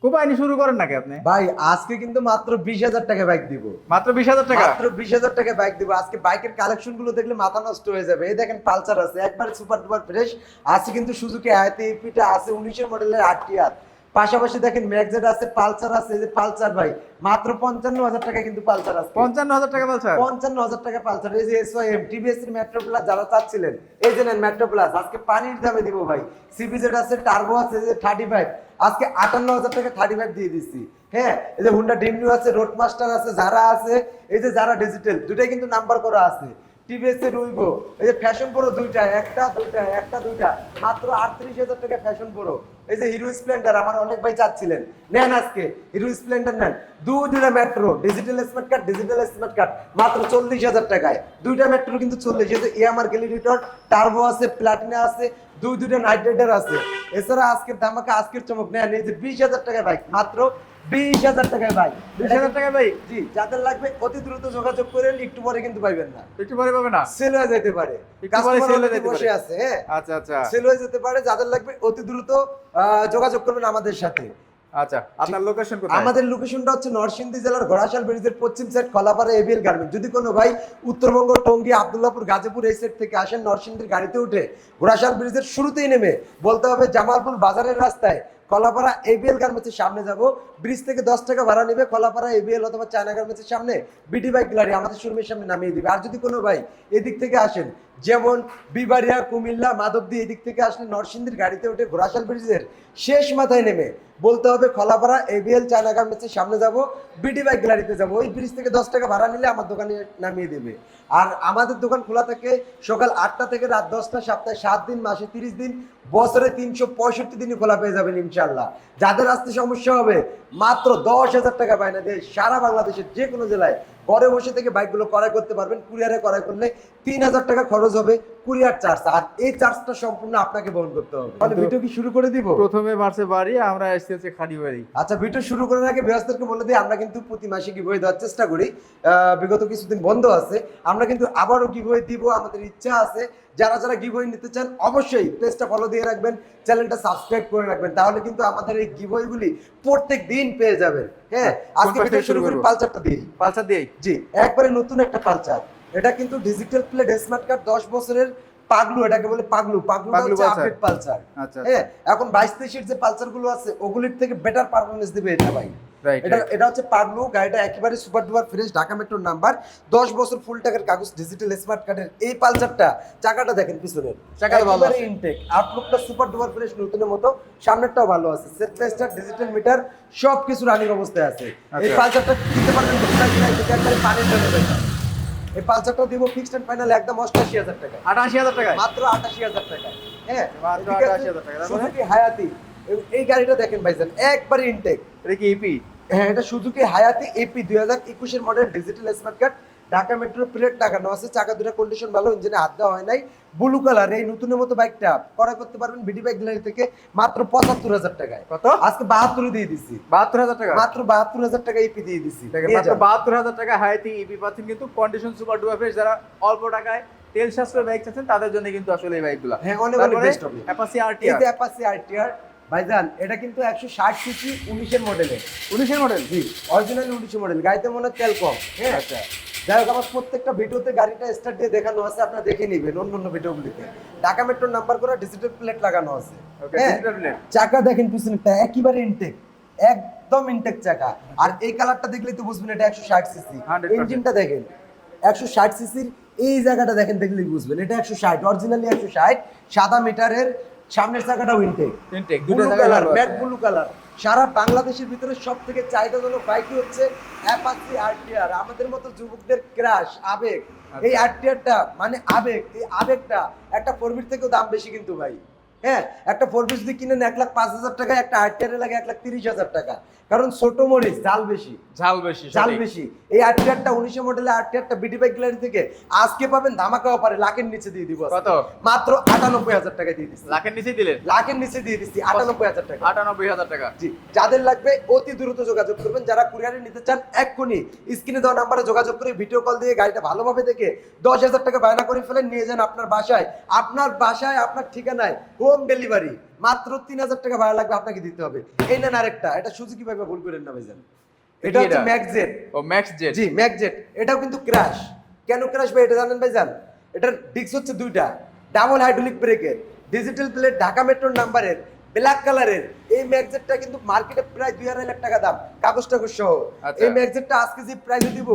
কোপাইনি শুরু করেন নাকি আপনি? ভাই আজকে কিন্তু মাত্র 20,000 টাকা বাইক দিব। মাত্র 20,000 টাকা? মাত্র 20,000 টাকা বাইক দিব। আজকে বাইকের কালেকশন গুলো দেখলে মাথা নষ্ট হয়ে যাবে। এই দেখেন পালসার আছে একবারে সুপার ডুপার ফ্রেশ। আছে কিন্তু সুজুকি হায়াতি এপিটা আছে 19 এর মডেলের আরটিআর। পাশাপাশি দেখেন ম্যাগজেট আছে, পালসার আছে। এই যে পালসার ভাই মাত্র 55,000 টাকা কিন্তু পালসার আছে। 55,000 টাকা পালসার? 55,000 টাকা পালসার। এই যে এসওএম টিভিএস এর মেট্রো প্লাস যারা চাচ্ছিলেন, এই যে নেন মেট্রো প্লাস আজকে পানির দামে দিব ভাই। সিবিজেড আছে, টার্বো আছে, এই যে 35 আজকে 58,000 টাকা 35 দিয়ে দিচ্ছি। হ্যাঁ, এই যে হুন্ডা ড্রিম নিউ আছে, রোড মাস্টার আছে, যারা আছে, এই যে যারা ডিজিটাল দুটাই কিন্তু নাম্বার করা আছে। টিভিএস এর উইগো, এই যে ফ্যাশন প্রো দুইটা, একটা দুইটা মাত্র 38,000 টাকা ফ্যাশন প্রো। এই যে হিরো স্প্লেন্ডার আমার অনেক ভাই চাচ্ছিলেন, নেন আজকে হিরো স্প্লেন্ডার নেন। দুইটা মেট্রো ডিজিটাল স্মার্ট কার্ড মাত্র 40,000 টাকায়। দুইটা মেট্রো কিন্তু 40। এই যে ইয়ামার গ্যালিডিটর টার্বো আছে, প্লাটিনা আছে, দুইটা নাইট রাইডার আছে। এছাড়া আজকের ধামাকা, আজকের চমক নেন এই যে 20,000 টাকায় বাইক, মাত্র 20,000 টাকায় বাইক। 20,000 টাকা ভাই? জি, যাদের লাগবে অতি দ্রুত যোগাযোগ করেন, একটু পরে কিন্তু পাইবেন না, একটু পরে পাবে না? সেল হয়ে যেতে পারে। একটু পরে সেল হয়ে যেতে বসে পারে। আছে, হ্যাঁ আচ্ছা আচ্ছা সেল হয়ে যেতে পারে। যাদের লাগবে অতি দ্রুত যোগাযোগ করবেন আমাদের সাথে। আচ্ছা, আপনার লোকেশন কোথায়? আমাদের লোকেশনটা হচ্ছে নরসিংদী জেলার ঘোড়াশাল ব্রিজের পশ্চিম সাইড কলাপাড়া এবিএল গার্মেন্ট। যদি কোনো ভাই উত্তরবঙ্গ, টঙ্গী, আব্দুল্লাহপুর, গাজীপুর এই সাইড থেকে আসেন, নরসিংদীর গাড়িতে উঠে ঘোড়াশাল ব্রিজের শুরুতেই নেমে বলতে হবে জামালপুর বাজারের রাস্তায় কলাপাড়া এবিএল গার্মেন্টসের সামনে যাব। ব্রিজ থেকে 10 টাকা ভাড়া নেবে, কলাপাড়া এবিএল অথবা চায়না গার্মেন্টসের সামনে বিডি বাইক গ্যালারি আমাদের শোরুমের সামনে নামিয়ে দিবে। আর যদি কোনো ভাই এদিক থেকে আসেন, যেমন বিবাড়িয়া, কুমিল্লা, মাধবদী এদিক থেকে আসলে নরসিংদীর গাড়িতে উঠে ঘোড়াশাল ব্রিজের শেষ মাথায় নেমে বলতে হবে খোলাপাড়া এবিএল চায়না গার্মেন্টসের সামনে যাব, বিডি বাইক গ্যালারিতে যাব। ওই ব্রিজ থেকে 10 টাকা ভাড়া নিলে আমার দোকানে নামিয়ে দেবে। আর আমাদের দোকান খোলা থাকে সকাল 8টা থেকে রাত 10টা, সপ্তাহে 7 দিন, মাসে 30 দিন, বছরে 365 দিনই খোলা পেয়ে যাবেন ইনশাল্লাহ। যাদের আসতে সমস্যা হবে মাত্র 10,000 টাকা বায়না দিয়ে সারা বাংলাদেশের যে কোনো জেলায় ঘরে বসে থেকে বাইকগুলো ক্রয় করতে পারবেন। কুরিয়ারে ক্রয় করলে 3,000 টাকা খরচ হবে কুরিয়ার চার্জ, আর এই চার্জটা সম্পূর্ণ আপনাকে বহন করতে হবে। তাহলে ভিডিও কি শুরু করে দিব? প্রথমে মারছে বাড়ি, আমরা এসেছি হচ্ছে খালি বাড়ি। আচ্ছা, ভিডিও শুরু করার আগে বৃহস্পতিকে বলে দিই, আমরা কিন্তু প্রতি মাসে গিভওয়ে দেওয়ার চেষ্টা করি। বিগত কিছুদিন বন্ধ আছে, আমরা কিন্তু আবারও গিভওয়ে দিব। আমাদের ইচ্ছা আছে যারা যারা গিভওয়ে নিতে চান অবশ্যই পেজটা ফলো দিয়ে রাখবেন, চ্যানেলটা সাবস্ক্রাইব করে রাখবেন, তাহলে কিন্তু আমাদের এই গিভওয়েগুলি প্রত্যেক দিন পেয়ে যাবেন। হ্যাঁ, আজকে ভিডিও শুরু করি পালসারটা দিয়ে। পালসার দিয়েই? জি, একবারে নতুন একটা পালসার। এটা কিন্তু ডিজিটাল প্লেট স্মার্ট কার্ড 10 বছরের পাগলু, এটাকে বলে পাগলু হচ্ছে আপডেট পালসার। আচ্ছা, হ্যাঁ, এখন 22-23 যে পালসার গুলো আছে ওগুলির থেকে বেটার পারফরম্যান্স দিবে এটা ভাই। এটা হচ্ছে পাগলু। গাড়িটা একেবারে সুপার ডুপার ফ্রেশ, ঢাকা মেট্রোর নাম্বার, 10 বছর ফুল টাকার কাগজ, ডিজিটাল স্মার্ট কার্ডের এই পালসারটা। চাকাটা দেখেন পিছনের, চাকাটা ভালো আছে, ইনটেক, আউটলুকটা সুপার ডুপার ফ্রেশ, নতুনের মতো। সামনেরটাও ভালো আছে, সেট প্লেস্টার, ডিজিটাল মিটার সবকিছু রানিং অবস্থায় আছে। এই পালসারটা দিতে পারবেন পানির জন্য। এই পালসারটা দিব ফিক্সড এন্ড ফাইনাল একদম 88,000 টাকা। 88,000 টাকা? মাত্র 88,000 টাকা। হ্যাঁ, মাত্র 88,000 টাকা। সুজুকি হায়াতি, এই গাড়িটা দেখেন ভাইজান একবারে ইনটেক। এটা কি ইপি? হ্যাঁ, এটা সুজুকি হায়াতি এপি 2021 এর model, digital smart card, Dhaka metro plate লাগানো আছে, চাকা দুটো কন্ডিশন ভালো, ইঞ্জিনে হাত দেওয়া হয় নাই, ব্লু কালার। এই নতুনের মতো বাইকটা ক্রয় করতে পারবেন বিডি বাইক গ্যালারি থেকে মাত্র 75,000 টাকায়। কত? আজকে 72 দিয়ে দিছি। 72,000 টাকা? মাত্র 72,000 টাকা ইপি দিয়ে দিছি। মাত্র 72,000 টাকা হাইতি ইপি পাচ্ছেন কিন্তু কন্ডিশন সুপার ডুপার ফ্রেশ। যারা অল্প টাকায় তেল সাশ্রয় বাইক চাচ্ছেন তাদের জন্য কিন্তু আসলে এই বাইকগুলো। হ্যাঁ, অনেক বেস্ট হবে। অ্যাপাচি এই আরটিআর, যে অ্যাপাচি আরটিআর ভাইজান, এটা কিন্তু 160 সিসি 19 এর মডেলের। 19 এর মডেল? জি, অরিজিনাল 19 মডেল। গাড়িতে মনে হয় তেল কম। হ্যাঁ, আচ্ছা। যাই হোক, আমার প্রত্যেকটা ভিডিওতে গাড়িটা স্টার্ট দিয়ে দেখানো আছে, আপনারা দেখে নেবেন অন্য ভিডিওগুলিতে। ঢাকা মেট্রোর নাম্বার করা, ডিজিটাল প্লেট লাগানো আছে। ওকে, হ্যাঁ, ডিজিটাল প্লেট। চাকা দেখেন পিছনেরটা একেবারে ইনটেক, একদম ইনটেক চাকা। আর এই কালারটা দেখলেই তো বুঝবেন এটা 160 সিসি। 100%। ইঞ্জিনটা দেখেন 160 সিসির, এই জায়গাটা দেখেন দেখলেই বুঝবেন এটা 160, অরিজিনালি 160। সাদা মিটারের, সামনের চাকাটাও ইনটেক, দুটো কালার, ম্যাট ব্লু কালার। সারা বাংলাদেশের ভিতরে সবথেকে চাহিদাজনক বাইকই হচ্ছে অ্যাপাচি আরটিআর। আমাদের মতো যুবকদের ক্রাশ, আবেগ এই আরটিআরটা, মানে আবেগ। এই আবেগটা একটা ফোরবিট থেকেও দাম বেশি কিন্তু ভাই। হ্যাঁ, একটা ফোরবিট যদি কিনেন 1,05,000 টাকা, একটা আরটিআর লাগে 1,30,000 টাকা। কারণ ছোট মরিচ ঝাল বেশি, ঝাল বেশি। এই আরটিআরটা 19 মডেলের আরটিআরটা বিডি বাইক গ্যালারি থেকে আজকে পাবেন ধামাকা অফারে লাখের নিচে দিয়ে দিব। কত? মাত্র 98,000 টাকা দিয়ে দিচ্ছি। লাখের নিচে দিলেন? লাখের নিচে দিয়ে দিচ্ছি 98,000 টাকা। 98,000 টাকা। জি, যাদের লাগবে অতি দ্রুত যোগাযোগ করবেন। যারা কুরিয়ারে নিতে চান এক্ষুনি স্ক্রিনে দেওয়া নাম্বারে যোগাযোগ করে ভিডিও কল দিয়ে গাড়িটা ভালোভাবে দেখে 10,000 টাকা বায়না করে ফেলেন, নিয়ে যান আপনার বাসায়, আপনার ঠিকানায় হোম হোম ডেলিভারি মাত্র 3000 টাকা ভাড়া লাগবে আপনাকে দিতে হবে। এই নেন আরেকটা, এটা সুজুকি ভাবে ভুল করেন না ভাইজান, এটা হচ্ছে ম্যাক্সজেট। ও ম্যাক্স জেট। জি ম্যাক্সজেট, এটাও কিন্তু ক্র্যাশ। কেন ক্র্যাশ ভাই এটা জানেন ভাইজান? এটার ডিস্ক হচ্ছে দুইটা, ডাবল হাইড্রোলিক ব্রেকের, ডিজিটাল প্লেট, ঢাকা মেট্রোর নাম্বারের, ব্ল্যাক কালারের। এই ম্যাক্সজেটটা কিন্তু মার্কেটে প্রায় 2.5 লাখ টাকা দাম, কাগজ টাগজ সহ। আচ্ছা। এই ম্যাক্সজেটটা আজকে যে প্রাইসে দিব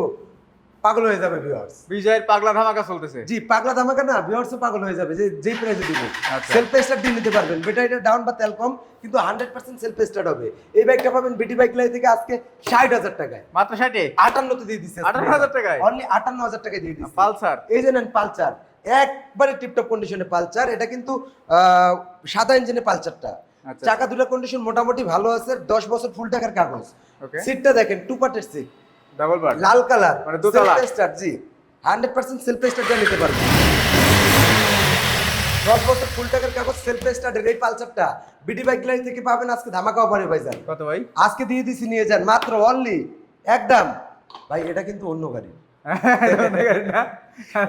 পাগল হয়ে যাবে ভিউয়ার্স। বিজয়ের পাগলা ধামাকা চলতেছে। জি পাগলা ধামাকা না, ভিউয়ার্সও পাগল হয়ে যাবে যে যেই প্রাইসে দিব। আচ্ছা। সেলফ স্টার্ট দিয়ে নিতে পারবেন, ব্যাটারিটা ডাউন বা তেল কম, কিন্তু 100% সেলফ স্টার্ট হবে। এই বাইকটা পাবেন বিটি বাইক লাই থেকে আজকে 60,000 টাকায়, মাত্র 60 এ 58 তে দিয়ে দিচ্ছে। 58,000 টাকায়? অনলি 58,000 টাকায় দিয়ে দিচ্ছে পালসার। এই যে নেন পালসার, একবারে টিপটপ কন্ডিশনে পালসার। এটা কিন্তু সাদা ইঞ্জিনে পালসারটা। আচ্ছা। চাকা দুটো কন্ডিশন মোটামুটি ভালো আছে, 10 বছর ফুল টাকার কাগজ। ওকে। সিটটা দেখেন, টু পার্টের সিট, ডাবল বার। লাল কালার, মানে দোতলা। Self start. জি 100% সেলফ স্টার্ট দিয়ে নিতে পারবেন। 10 বছর ফুল টাকার কাগজ, সেলফ স্টার্টের এই পালসারটা বিডি বাইক লাইন থেকে পাবেন আজকে ধামাকা অফারে ভাইজান। কত ভাই? আজকে দিয়ে দিছি, নিয়ে যান মাত্র অনলি একদম। ভাই এটা কিন্তু অন্য গাড়ি,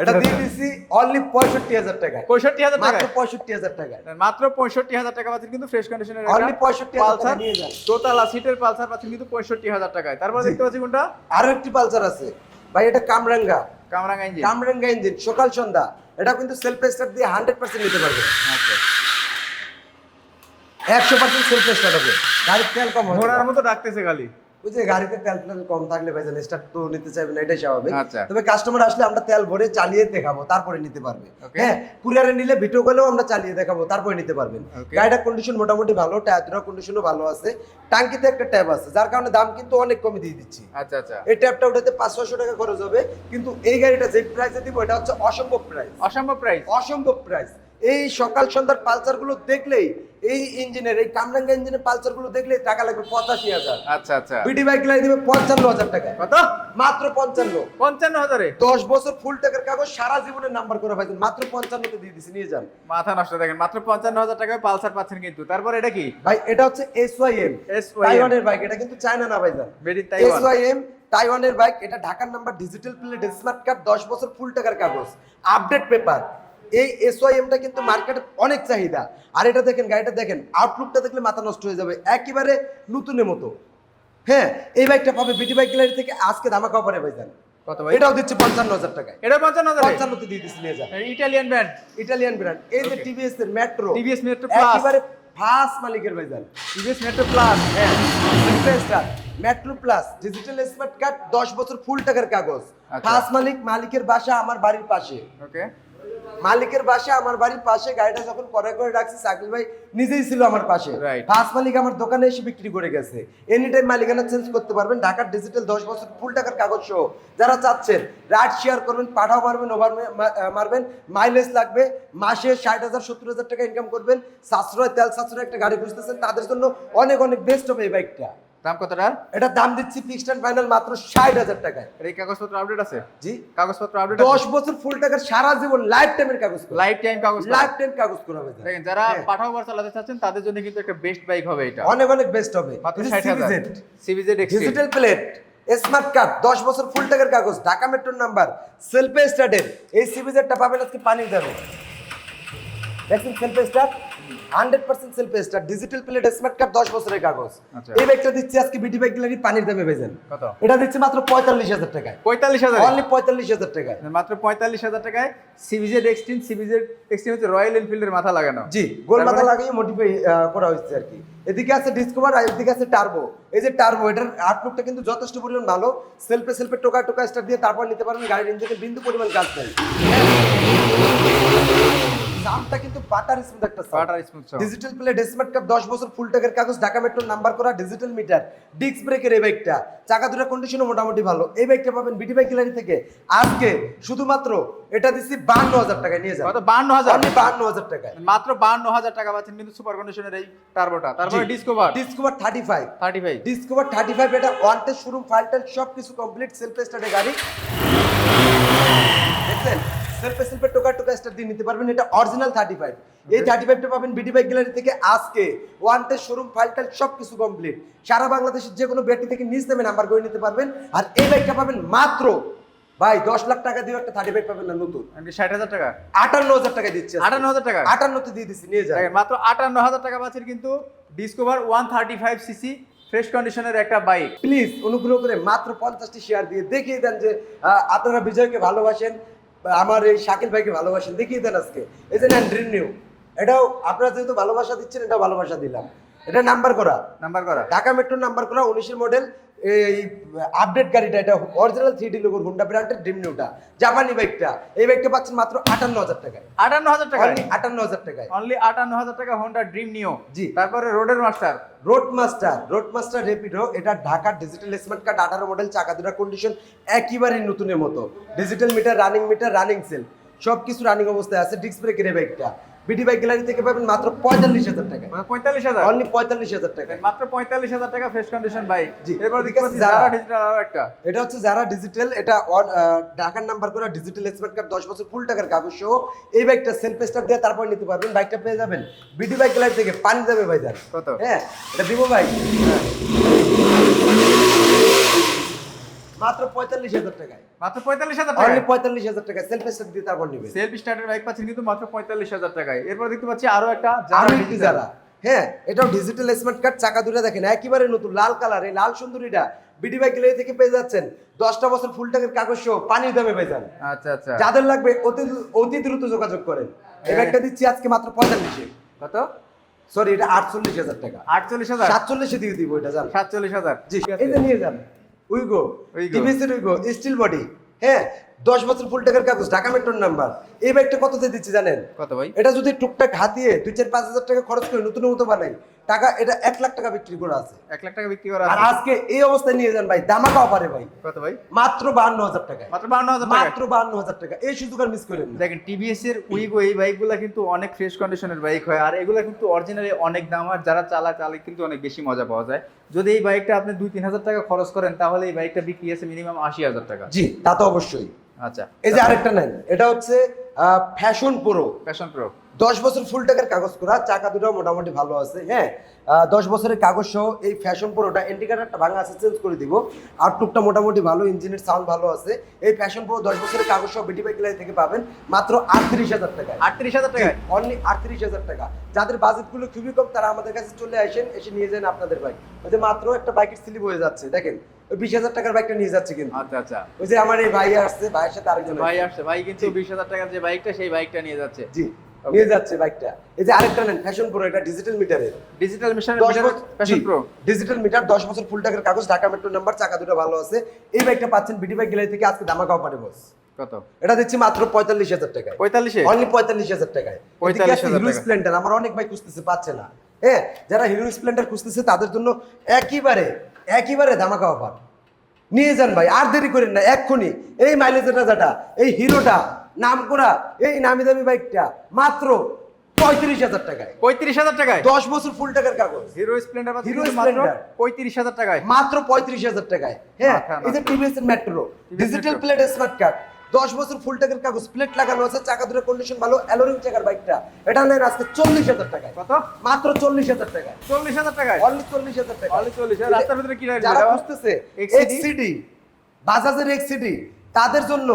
এটা দিয়ে দিছি অনলি 65,000 টাকা। 65,000 টাকা? মাত্র 65,000 টাকা। মাত্র 65,000 টাকা পাচ্ছেন কিন্তু ফ্রেশ কন্ডিশনের Only 65,000 টাকা নিয়ে যান। দোতলা সিটের পালসার পাচ্ছেন কিন্তু 65,000 টাকায়। তারপর দেখতে পাচ্ছি কোনটা? আরো একটি পালসার আছে ভাই, এটা কামরাঙ্গা। কামরাঙ্গা ইঞ্জিন। কামরাঙ্গা ইঞ্জিন, সকাল সন্ধ্যা। এটা কিন্তু সেলফ স্টার্ট দিয়ে 100% নিতে পারবে, আচ্ছা। 100% সেলফ স্টার্ট হবে। গাড়ির তেল কম হবে। ঘোড়ার মতো ডাকতেছে খালি। ওই যে গাড়িতে তেল কম থাকলে ভাই স্টার্ট তো নিতে চাইবে না, এটাই স্বাভাবিক। আচ্ছা। তবে কাস্টমার আসলে আমরা তেল ভরে চালিয়ে দেখাবো, তারপরে নিতে পারবে। Okay. হ্যাঁ, কুরিয়ারে নিলে ভিডিও কলেও আমরা চালিয়ে দেখাবো, তারপরে নিতে পারবেন। Okay. গাড়িটার কন্ডিশন মোটামুটি ভালো, টায়ার কন্ডিশনও ভালো আছে, টাঙ্কিতে একটা ট্যাপ আছে, যার কারণে দাম কিন্তু অনেক কমে দিয়ে দিচ্ছি। আচ্ছা আচ্ছা। এই ট্যাপটা উঠাতে 500-600 টাকা খরচ হবে, কিন্তু এই গাড়িটা যে প্রাইসে দিব এটা হচ্ছে অসম্ভব প্রাইস। অসম্ভব প্রাইস। অসম্ভব প্রাইস। এই সকাল সন্ধ্যার পালসার গুলো দেখলেই, এই ইঞ্জিনের, এই কামরাঙ্গা ইঞ্জিনের পালসার গুলো দেখলেই টাকা লাগবে 85,000। আচ্ছা আচ্ছা। বিডি বাইক লাই দিবে 55,000 টাকা। কত? মাত্র 55। 55,000 এ? 10 বছর ফুল টাকার কাগজ, সারা জীবনের নাম্বার করে পাইছেন, মাত্র 55 তে দিয়ে দিছি, নিয়ে যান। মাথা নষ্ট। দেখেন মাত্র 55,000 টাকায় পালসার পাচ্ছেন কিন্তু। তারপর এটা কি? ভাই এটা হচ্ছে SYM, তাইওয়ানের বাইক। এটা কিন্তু চায়না না ভাইজান, মেড ইন তাইওয়ান। SYM তাইওয়ানের বাইক। এটা ঢাকার number, digital plate, smart card, 10 বছর ফুল টাকার কাগজ, আপডেট পেপার। এই SYMটা কিন্তু মার্কেটে অনেক চাহিদা। আর এটা দেখেন, গাড়িটা দেখেন, আউটলুকটা দেখলে মাথা নষ্ট হয়ে যাবে, একেবারে নতুনের মতো। হ্যাঁ, এই বাইকটা পাবে বিটি বাইক গ্যালারি থেকে আজকে ধামাকা অফারে ভাইজান। কত ভাই? এটাও দিচ্ছে 55,000 টাকায়। এটা 55,000 এ? 55 তে দিয়ে দিছি, নিয়ে যান। Italian brand. Italian brand. এই যে Okay. টিভিএস এর মেট্রো, টিভিএস মেট্রো প্লাস। একেবারে ফার্স্ট মালিকের ভাইজান। TVS Metro Plus. হ্যাঁ, Metro Plus, digital smart card, 10 বছর ফুল টাকার কাগজ। আচ্ছা। ফার্স্ট মালিক, মালিকের বাসা আমার বাড়ির পাশে। ওকে। মালিকের বাসা আমার বাড়ির পাশে। গাড়িটা যখন করে রাখছি, সাকিল ভাই নিজেই ছিল আমার পাশে। Right. ফার্স্ট মালিক আমার দোকানে এসে বিক্রি করে গেছে। এনি টাইম মালিকানা চেঞ্জ করতে পারবেন। ঢাকার ডিজিটাল 10 বছর ফুল টাকার কাগজ সহ। যারা চাচ্ছেন রাইড শেয়ার করবেন, পাঠাও মারবেন, ওভার মারবেন, মাইলেজ লাগবে, মাসে 60,000 70,000 টাকা ইনকাম করবেন, সাশ্রয়, তেল সাশ্রয় একটা গাড়ি খুঁজতেছেন, তাদের জন্য অনেক অনেক বেস্ট হবে এই বাইকটা। দাম কতটা? এটা দাম দিচ্ছি ফিক্সড এন্ড ফাইনাল মাত্র 60,000 টাকায়। এর কাগজপত্র আপডেট আছে? জি, কাগজপত্র আপডেট 10 বছর ফুল টাকার, সারা জীবন লাইফ টাইমের কাগজ, লাইফ টাইম কাগজ। লাইফ টাইম কাগজ করা হবে। দেখেন যারা হ্যাঁ। পাঠাও বার চালাতে চাচ্ছেন তাদের জন্য কিন্তু একটা বেস্ট বাইক হবে এটা। অনেক অনেক বেস্ট হবে। মাত্র 60,000। CBZ extreme. Digital plate, smart card, 10 বছর ফুল টাকার কাগজ, ঢাকা মেট্রোর নাম্বার, সেলফে স্টার্টের। এই সিভিজেডটা পাবেন আজকে পানি দেবে। দেখুন সেলফে স্টার্ট, 100% সেলফে start, digital plate, smart card, 10 বছরের কাগজ। আচ্ছা। এই বাইকটা দিচ্ছি আজকে বিটি বাইক গ্যালারি পানির দামে বেচেন। কত? এটা দিচ্ছি মাত্র 45,000 টাকায়। 45,000? অনলি 45,000 টাকায়। মাত্র 45,000 টাকায় সিভিজেড এক্সট্রিম। সিভিজেড এক্সট্রিম হচ্ছে রয়্যাল এনফিল্ডের মাথা লাগানো। জি, গোল মাথা লাগিয়ে মডিফাই করা হয়েছে আর কি। এদিকে আছে ডিসকভার, আর এদিকে আছে টার্বো। এই যে টার্বো, এটার আউটলুকটা কিন্তু যথেষ্ট পরিমাণ ভালো। সেলফে টোকা স্টার্ট দিয়ে তারপর নিতে পারবেন। গাড়ির ইঞ্জিনে বিন্দু পরিমাণ কাজ নেই। সাউন্ডটা কিন্তু বাটার স্মুথ একটা sound. Butter smooth sound. Digital plate, smart card, 10 বছর ফুল টাকার কাগজ, ঢাকা মেট্রোর নাম্বার করা, ডিজিটাল মিটার, ডিস্ক ব্রেকের এই বাইকটা। চাকা দুটোর কন্ডিশনও মোটামুটি ভালো। এই বাইকটা পাবেন বিটি বাইক গ্যালারি থেকে আজকে শুধুমাত্র এটা দিচ্ছি 52,000 টাকায়, নিয়ে যান। কত? 52,000? অনলি 52,000 টাকায়। মাত্র 52,000 টাকা পাচ্ছেন কিন্তু সুপার কন্ডিশনের এই টার্বোটা। তারপরে ডিসকভার। ডিসকভার 35। 35। ডিসকভার 35, এটা ওয়ান টেস্ট শোরুম, ফাইলটাল সবকিছু কমপ্লিট, সেলফ স্টার্টের গাড়ি। দেখছেন, সেলফে টোকা স্টার্ট দিয়ে নিতে পারবেন। এটা অরিজিনাল 35। এই 35টা পাবেন বিটি বাইক গ্যালারি থেকে আজকে, ওয়ান টেস্ট শোরুম, ফাইলটাল সবকিছু কমপ্লিট। সারা বাংলাদেশের যে কোনো ব্যাটারি থেকে নিজ নামে নাম্বার করে নিতে পারবেন। আর এই বাইকটা পাবেন মাত্র ভাই 10 লাখ টাকা দিয়ে একটা 35 পাবেন না নতুন, 60,000 টাকা, 58,000 টাকা দিচ্ছি আজকে। 58,000 টাকা, 58 তে দিয়ে দিচ্ছি, নিয়ে যান। দেখেন মাত্র 58,000 টাকা পাচ্ছেন কিন্তু ডিসকভার 135 সিসি ফ্রেশ কন্ডিশনের একটা বাইক। প্লিজ অনুগ্রহ করে মাত্র 50টি শেয়ার দিয়ে দেখিয়ে দেন যে আপনারা বিজয়কে ভালোবাসেন, আমার এই শাকিল ভাইকে ভালোবাসেন, দেখিয়ে দেন আজকে। এই যে নেন ড্রিম নিউ, এটাও আপনারা যেহেতু ভালোবাসা দিচ্ছেন, এটাও ভালোবাসা দিলাম। এটা নাম্বার করা, ঢাকা মেট্রো নাম্বার করা, 19-এর মডেল, এই আপডেট গাড়িটা, এটা অরিজিনাল 3D লোগোর হোন্ডা ব্র্যান্ডের ড্রিম নিউটা, জাপানি বাইকটা। এই বাইকটা পাচ্ছেন মাত্র 58,000 টাকায়। 58,000 টাকা, অনলি 58,000 টাকায়, অনলি 58,000 টাকা হোন্ডা ড্রিম নিও। জি। তারপরে রোডের মাস্টার, রোড মাস্টার রেপিডো, এটা ঢাকার ডিজিটাল স্মার্ট কার্ড 18 মডেল, চাকা দুটা কন্ডিশন একেবারে নতুনের মতো, ডিজিটাল মিটার, রানিং সেল সবকিছু রানিং অবস্থায় আছে। ডিস্ক ব্রেকের এই বাইকটা বিডি বাইক গ্যালারি থেকে পাবেন মাত্র 45,000 টাকা, 45,000, অনলি 45,000 টাকা, মাত্র 45,000 টাকা ফ্রেশ কন্ডিশন বাইক। জি। এরপর দেখতে পাচ্ছি যারা যারা ডিজিটাল আরো একটা, এটা হচ্ছে যারা ডিজিটাল, এটা ঢাকার নাম্বার করা ডিজিটাল স্মার্ট কার্ড, 10 বছর ফুল টাকার কাগজ সহ। এই বাইকটা সেলফ স্টার্ট দিয়ে তারপর নিতে পারবেন। বাইকটা পেয়ে যাবেন বিডি বাইক গ্যালারি থেকে, পানি যাবে ভাইজান। কত? হ্যাঁ, এটা দিব ভাই, মাত্র 45,000 টাকায়, মাত্র 45,000 অনলি টাকা 45,000 টাকা সেলফ স্টার্ট দিয়ে তারপর নেবেন। সেলফ স্টার্টের বাইক পাচ্ছেন কিন্তু মাত্র 45,000 টাকায়। এরপর দেখতে পাচ্ছি আরো একটা আরো যারা একটি যারা, হ্যাঁ, এটাও ডিজিটাল স্মার্ট কার্ড, চাকা দুটো দেখেন একেবারে নতুন লাল কালার। এই লাল সুন্দরীটা বিডি বাইক গ্যালারি থেকে পেয়ে যাচ্ছেন 10টা বছর ফুল টাকার কাগজ সহ, পানির দামে পেয়ে যান। আচ্ছা আচ্ছা, যাদের লাগবে অতি দ্রুত যোগাযোগ করেন। এই বাইকটা দিচ্ছি আজকে মাত্র 45-এ, কত? সরি এটা 48,000 টাকা, 48,000, 47-এ দিয়ে দিব এটা, জান 47,000। জি। এই যে নিয়ে যান উইগো, টিভিএস এর উইগো, স্টিল বডি, হ্যাঁ, 10 বছর ফুল টাকার কাগজ, ঢাকা মেট্রোর নাম্বার। এই বাইকটা কততে দিচ্ছি জানেন? কত ভাই? এটা যদি টুকটাক হাতিয়ে 2-4-5,000 টাকা খরচ করে নতুন মতো বানাই, টাকা এটা 1 লাখ টাকা বিক্রি করা আছে। 1 লাখ টাকা বিক্রি করা আর আছে। আজকে এই অবস্থায় নিয়ে যান ভাই, দামাকা অফারে ভাই, কত ভাই? মাত্র 52,000 টাকা, মাত্র 52,000 টাকা। মাত্র 52,000 টাকা। এই সুযোগ আর মিস করেন না। দেখেন টিভিএস এর উইগো এই বাইকগুলো কিন্তু অনেক ফ্রেশ কন্ডিশনের বাইক হয়, আর এগুলো কিন্তু অরিজিনালি অনেক দাম, আর যারা চালায় কিন্তু অনেক বেশি মজা পাওয়া যায়। যদি এই বাইকটা আপনি 2-3 হাজার টাকা খরচ করেন, তাহলে এই বাইকটা বিক্রি আছে মিনিমাম 80,000 টাকা। জি, তা তো অবশ্যই। আচ্ছা, এই যে আরেকটা নেন, এটা হচ্ছে ফ্যাশন প্রো, প্যাশন প্রো, 10 বছর ফুল টাকার কাগজ করা, চাকা দুটো মোটামুটি ভালো আছে, হ্যাঁ, 10 বছরের কাগজ সহ। এই ফ্যাশন প্রোটা ইন্ডিকেটরটা ভাঙা আছে, চেঞ্জ করে দিব। আর টুকটা মোটামুটি ভালো, ইঞ্জিনের সাউন্ড ভালো আছে। এই ফ্যাশন প্রো 10 বছরের কাগজ সহ বিডি বাইক গ্যালারি থেকে পাবেন মাত্র 38,000 টাকায়, 38,000 টাকায়, অনলি 38,000 টাকা। যাদের বাজেটগুলো খুবই কম তারা আমাদের কাছে চলে আসেন, এসে নিয়ে যান আপনাদের বাইক। ওই যে মাত্র একটা বাইকের স্লিপ হয়ে যাচ্ছে, দেখেন ওই 20,000 টাকার বাইকটা নিয়ে যাচ্ছে কিন্তু। আচ্ছা আচ্ছা, ওই যে আমার এই ভাই আসছে, ভাইয়ের সাথে আরেকজন ভাই আসছে, ভাই কিন্তু 20,000 টাকার যে বাইকটা, সেই বাইকটা নিয়ে যাচ্ছে। জি, নিয়ে যাচ্ছে বাইকটা। এই যে আরেকটা নেন ফ্যাশন প্রো, এটা ডিজিটাল মিটারের, ডিজিটাল মিটার, 10 বছর প্যাশন প্রো, ডিজিটাল মিটার, 10 বছর ফুল টাকার কাগজ, ঢাকা মেট্রো নাম্বার, চাকা দুটো ভালো আছে। এই বাইকটা পাচ্ছেন বিডি বাইক গ্যালারি থেকে আজকে ধামাকা অফারে বস। কত? এটা দিচ্ছি মাত্র 45,000 টাকায়, 45-এ, অনলি 45,000 টাকায়। 45,000 হিরো টাকা। স্প্লেন্ডার আমার অনেক ভাই খুঁজতেছে, পাচ্ছে না, হ্যাঁ, যারা হিরো স্প্লেন্ডার খুঁজতেছে তাদের জন্য একেবারে ধামাকা অফার। নিয়ে যান ভাই, আর দেরি করেন না, এক্ষুনি এই মাইলেজের রাজাটা, এই হিরোটা নাম করা এই নামি দামি বাইকটা মাত্র 35,000 টাকায়, 35,000 টাকায়, 10 বছর ফুল টাকার কাগজ, হিরো স্প্লেন্ডার পাচ্ছেন হিরো কিন্তু মাত্র স্প্লেন্ডার। 35,000 টাকায়, মাত্র 35,000 টাকায়, হ্যাঁ। মাথা এই যে টিভিএস এর metro, digital metro. Plate smart card, 10 বছর ফুল টাকার কাগজ, প্লেট লাগানো আছে, চাকা দুটো কন্ডিশন ভালো, অ্যালোরিং চাকার বাইকটা। এটা নেন আজকে 40,000 টাকায়, কত? মাত্র 40,000 টাকায়, 40,000 টাকায়, অনলি 40,000 টাকা। অনলি 40,000। রাস্তার ভিতরে কি রাখবে যারা এটা? খুঁজতেছে XCD? এক্সসিডি, বাজাজের এক্সসিডি, তাদের জন্য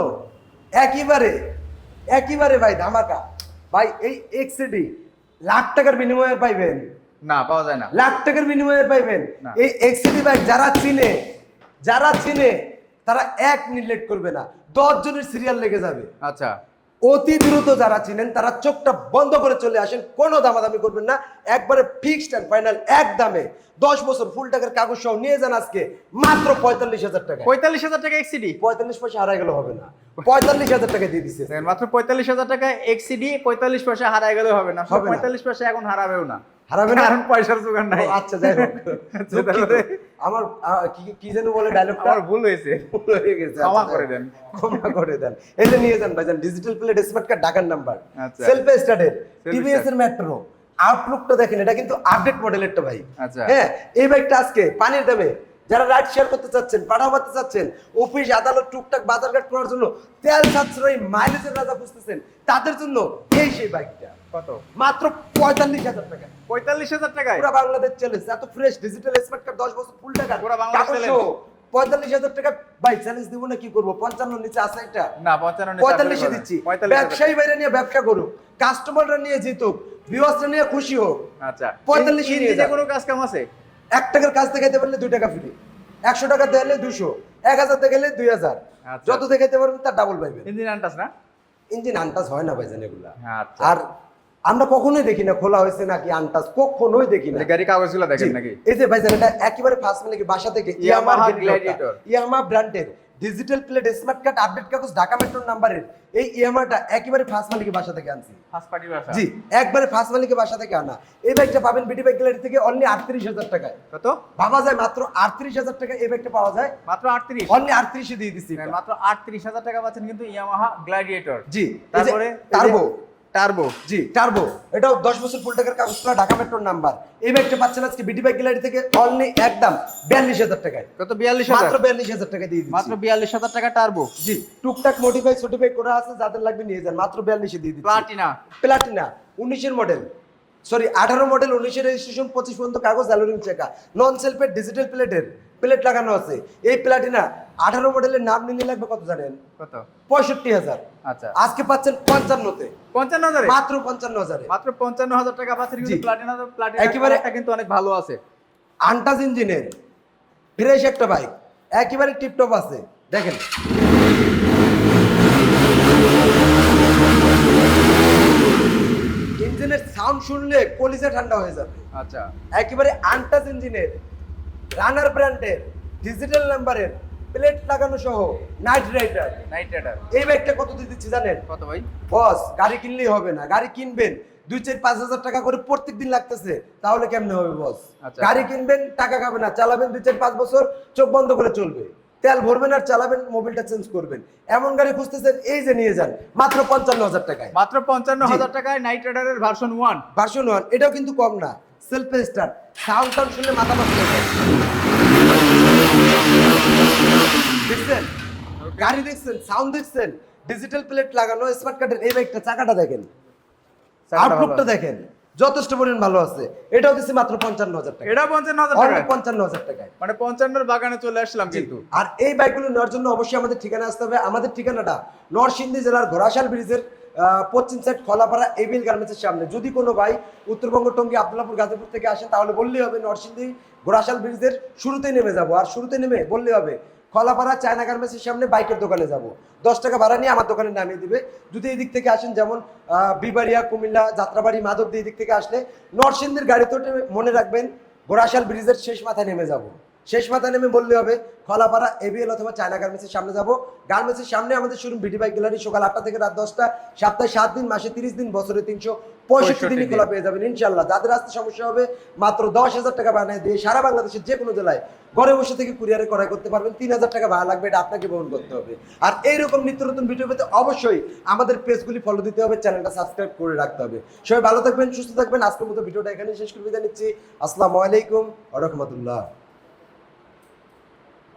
একেবারে ভাই ধামাকা। ভাই এই এক্সসিডি লাখ টাকার বিনিময়ে পাইবেন, না পাওয়া যায় না। লাখ টাকার বিনিময়ে পাইবেন। না। এই এক্সসিডি বাইক যারা চিনে তারা 1 মিনিট লেট করবে না, 10 জনের সিরিয়াল লেগে যাবে। আচ্ছা, অতি দ্রুত যারা চিনেন তারা চোখটা বন্ধ করে চলে আসেন, কোনো দামাদামি করবেন না, একবারে ফিক্সড এন্ড ফাইনাল এক দামে 10 বছর ফুল টাকার কাগজ সহ নিয়ে যান আজকে মাত্র 45,000 টাকা। 45,000 টাকা এক্সিডি, 45 পয়সা হারাই গেলে হবে না, 45,000 টাকা দিয়ে দিচ্ছে। দেখেন মাত্র 45,000 টাকা এক্সিডি, 45 পয়সা হারায় গেলে হবে না। হবে না। 45 পয়সা এখন হারাবেও না, হারাবে না, কারণ পয়সার জোগাড় নাই। ও আচ্ছা, যাই হোক, দুঃখিত। আমার কি যেন বলে ডায়লগটা, আমার ভুল হয়েছে, হয়ে গেছে, ক্ষমা আচ্ছা, করে দেন। ক্ষমা করে দেন। এই যে নিয়ে যান ভাইজান, ডিজিটাল প্লেট স্মার্ট কার্ড, ঢাকার নাম্বার, আচ্ছা। সেলফ স্টার্টেড, Self টিভিএস এর মেট্রো। আউটলুকটা দেখেন, এটা কিন্তু আপডেট মডেলেরটা ভাই। আচ্ছা। হ্যাঁ, এই বাইকটা আজকে পানির দামে যারা রাইড শেয়ার করতে চাচ্ছেন, পাঠাতে চাচ্ছেন, অফিস আদালত টুকটাক বাজারঘাট করার জন্য, তেল সাশ্রয়ী মাইলেজের রাজা খুঁজতেছেন, তাদের জন্য এই সেই বাইকটা কত? মাত্র 45,000 টাকা, 45,000 টাকায়, পুরো বাংলাদেশ চ্যালেঞ্জ। এত ফ্রেশ ডিজিটাল স্মার্ট কার্ড, 10 বছর ফুল টাকা, পুরো বাংলাদেশ কাগজ challenge। সহ, 45,000 টাকা ভাই চ্যালেঞ্জ দিব না, কি করবো? 55 নিচে আছে একটা, না 55 45 দিচ্ছি। ব্যবসায়ী বাইরে নিয়ে ব্যবসা করুক, কাস্টমাররা নিয়ে জিতুক, ভিউয়ার্সরা নিয়ে খুশি হোক। আচ্ছা 45 নিয়ে ইঞ্জিনে যান। কোনো কাজ কাম আছে? 1 টাকার কাজ দেখাইতে পারলে 2 টাকা ফ্রি, 100 টাকা দিলে 200, 1000 দেখাইলে 2000, আচ্ছা। যত দেখাইতে পারবেন তার ডাবল পাইবেন। ইঞ্জিন আনটাস না? ইঞ্জিন আনটাচ হয় না ভাইজান এগুলা। আচ্ছা। আর আমরা কখনোই দেখি না খোলা হয়েছে নাকি আনটাচ, কখনোই দেখি না। গাড়ি কাগজগুলো দেখেন জি, নাকি? এই যে ভাইজান এটা একেবারে ফার্স্ট মালিকের বাসা থেকে Yamaha Gladiator। ইয়ামাহা ব্র্যান্ডের digital plate smart card update কাগজ ঢাকা মেট্রোর নাম্বারের এই ইয়ামাহাটা একেবারে ফার্স্ট মালিকের বাসা থেকে আনছি। ফার্স্ট পার্টি ভাষা? জি, একবারে ফার্স্ট মালিকের বাসা থেকে আনা। এই বাইকটা পাবেন বিডি বাইক গ্যালারি থেকে অনলি 38,000 টাকায়। কত? ভাবা যায় মাত্র 38,000 টাকা এই বাইকটা পাওয়া যায়, মাত্র 38? অনলি 38 এ দিয়ে দিচ্ছি। মাত্র 38,000 টাকা পাচ্ছেন কিন্তু ইয়ামাহা গ্ল্যাডিয়েটর। জি, তারপরে টার্বো, টার্বো। জি টার্বো, এটাও 10 বছর ফুল টাকার কাগজ করা ঢাকা মেট্রোর নাম্বার। এই বাইকটা পাচ্ছেন আজকে বিডি বাইক গ্যালারি থেকে অনলি একদম 42,000 টাকায়। কত? 42,000? মাত্র 42,000 টাকা দিয়ে দিচ্ছি। মাত্র 42,000 টাকা টার্বো। জি, টুকটাক মডিফাই সটিফাই করা আছে, যাদের লাগবে নিয়ে যান, মাত্র 42 এ দিয়ে দিচ্ছি। প্লাটিনা। প্লাটিনা 19 এর মডেল, সরি 18 মডেল, 19 এর রেজিস্ট্রেশন, 25 পর্যন্ত কাগজ, অ্যালুমিনিয়াম চাকা, নন সেলফের ডিজিটাল প্লেটের প্লেট লাগানো আছে। এই প্লাটিনা 18 মডেলের নাম নিলে লাগবে কত জানেন? কত? 65,000। আচ্ছা। আজকে পাচ্ছেন 55 তে, 55,000? মাত্র 55,000 এ। মাত্র 55,000 টাকা পাচ্ছেন কিন্তু জি। প্লাটিনা। তো প্লাটিনা একেবারে- কালারটা কিন্তু অনেক ভালো আছে। আনটাচ ইঞ্জিনের ফ্রেশ একটা বাইক, একেবারে টিপটপ আছে। দেখেন ইঞ্জিনের সাউন্ড শুনলে কলিজা ঠান্ডা হয়ে যাবে। আচ্ছা। একেবারে আনটাচ ইঞ্জিনের, রানার ব্র্যান্ডের, ডিজিটাল নাম্বারের প্লেট লাগানো সহ নাইট রাইডার। Night rider. এই বাইকটা কত দিয়ে দিচ্ছি জানেন? কত ভাই? বস, গাড়ি কিনলেই হবে না, গাড়ি কিনবেন 2-4-5 হাজার টাকা করে প্রত্যেক দিন লাগতেছে, তাহলে কেমনে হবে বস? আচ্ছা। গাড়ি কিনবেন, টাকা খাবে না, চালাবেন 2-4-5 বছর, চোখ বন্ধ করে চলবে, তেল ভরবেন আর চালাবেন, মোবিলটা চেঞ্জ করবেন। এমন গাড়ি খুঁজতেছেন, এই যে নিয়ে যান মাত্র 55,000 টাকায়। মাত্র 55,000 টাকায় নাইট রাইডারের ভার্সন 1। ভার্সন 1, এটাও কিন্তু কম না। সেলফ স্টার্ট, সাউন্ড টাউন শুনলে মাথা নষ্ট হয়ে যায়। দেখছেন গাড়ি, দেখছেন সাউন্ড, দেখছেন ডিজিটাল প্লেট লাগানো স্মার্ট কার্ডের এই বাইকটা, চাকাটা দেখেন, আউটলুকটা দেখেন, যথেষ্ট পরিমাণ ভালো আছে। এটাও দিচ্ছি মাত্র 55,000 টাকা। এটা 55,000 অনলি টাকা? 55,000 টাকায়। মানে 55 বাগানে চলে আসলাম কিন্তু। আর এই বাইকগুলো নেওয়ার জন্য অবশ্যই আমাদের ঠিকানা আসতে হবে। আমাদের ঠিকানাটা নরসিংদী জেলার ঘোড়াশাল ব্রিজের পশ্চিম সাইড খোলাপাড়া এবিএল গার্মেন্টসের সামনে। যদি কোনো ভাই উত্তরবঙ্গ টঙ্গী আব্দুল্লাহপুর গাজীপুর থেকে আসেন, তাহলে বললেই হবে নরসিংদী ঘোড়াশাল ব্রিজের শুরুতেই নেমে যাবো। আর শুরুতে নেমে বললেই হবে খোলাপাড়া চায়না গার্মেন্টসের সামনে বাইকের দোকানে যাব, 10 টাকা ভাড়া নিয়ে আমার দোকানে নামিয়ে দিবে। যদি এই দিক থেকে আসেন, যেমন বিবাড়িয়া, কুমিল্লা, যাত্রাবাড়ি, মাধবদী, এই দিক থেকে আসলে নরসিংদীর গাড়িতে উঠে মনে রাখবেন ঘোড়াশাল ব্রিজের শেষ মাথায় নেমে যাব। শেষ মাথায় নেমে বললে হবে খোলাপাড়া এবিএল অথবা চায়না গার্মেন্টসের সামনে যাব। গার্মেন্টসের সামনে আমাদের শোরুম বিডি বাইক গ্যালারি, সকাল 8টা থেকে রাত 10টা, সপ্তাহে 7 দিন, মাসে 30 দিন, বছরে 365 দিনই খোলা পেয়ে যাবেন ইনশাল্লাহ। যাদের আসতে সমস্যা হবে মাত্র 10,000 টাকা বানিয়ে দিয়ে সারা বাংলাদেশের যে কোনো জেলায় ঘরে বসে থেকে কুরিয়ারে ক্রয় করতে পারবেন। 3,000 টাকা ভাড়া লাগবে, এটা আপনাকে বহন করতে হবে। আর এইরকম নিত্য নতুন ভিডিও পেতে অবশ্যই আমাদের পেজগুলি ফলো দিতে হবে, চ্যানেলটা সাবস্ক্রাইব করে রাখতে হবে। সবাই ভালো থাকবেন, সুস্থ থাকবেন। আজকের মতো ভিডিওটা এখানে শেষ করে বিদায় নিচ্ছি। আসসালামু আলাইকুম ওয়া রাহমাতুল্লাহ।